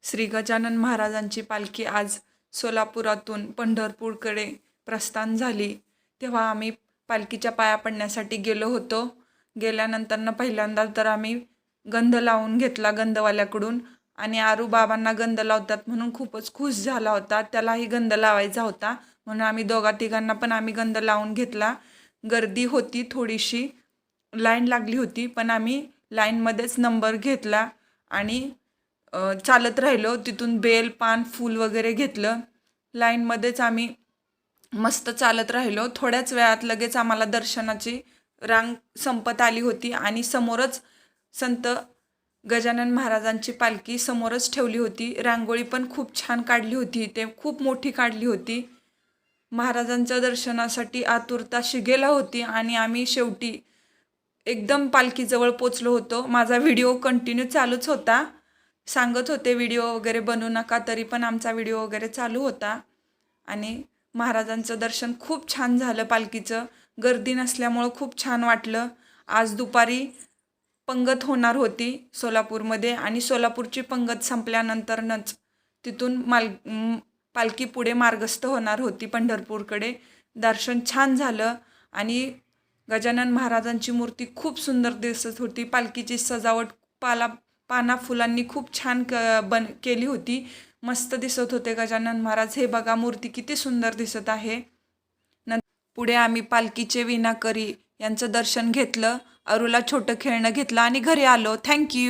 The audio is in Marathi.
श्री गजानन महाराजांची पालखी आज सोलापुरातून पंढरपूरकडे प्रस्थान झाली, तेव्हा आम्ही पालखीच्या पाया पडण्यासाठी गेलो होतो. गेल्यानंतर पहिल्यांदा तर आम्ही गंध लावून घेतला गंधवाल्याकडून आणि आरू बाबांना गंध लावतात म्हणून खूपच खुश झाला होता. त्यालाही गंध लावायचा होता म्हणून आम्ही दोघा तिघांना पण आम्ही गंध लावून घेतला. गर्दी होती, थोडीशी लाईन लागली होती, पण आम्ही लाईनमध्येच नंबर घेतला आणि चालत राहिलो. तिथून बेल पान फूल वगैरे घेतलं. लाईनमध्येच आम्ही मस्त चालत राहिलो. थोड्याच वेळात लगेच आम्हाला दर्शनाची रांग संपत आली होती आणि समोरच संत गजानन महाराजांची पालखी समोरच ठेवली होती. रांगोळी पण खूप छान काढली होती, ते खूप मोठी काढली होती. महाराजांच्या दर्शनासाठी आतुरता शिगेला होती आणि आम्ही शेवटी एकदम पालखीजवळ पोचलो होतो. माझा व्हिडिओ कंटिन्यू चालूच होता. सांगत होते व्हिडिओ वगैरे बनवू नका, तरी पण आमचा व्हिडिओ वगैरे चालू होता आणि महाराजांचं दर्शन खूप छान झालं. पालखीचं गर्दी नसल्यामुळं खूप छान वाटलं. आज दुपारी पंगत होणार होती सोलापूरमध्ये आणि सोलापूरची पंगत संपल्यानंतरच तिथून पालखी पुढे मार्गस्थ होणार होती पंढरपूरकडे. दर्शन छान झालं आणि गजानन महाराजांची मूर्ती खूप सुंदर दिसत होती. पालखीची सजावट पाना फुलांनी खूप छान केली होती. मस्त दिसत होते गजानन महाराज. हे बघा मूर्ती किती सुंदर दिसत आहे. पुढे आम्ही पालखीचे विणाकरी यांचं दर्शन घेतलं. अरूला छोटं खेळणं घेतलं आणि घरी आलो. थँक्यू.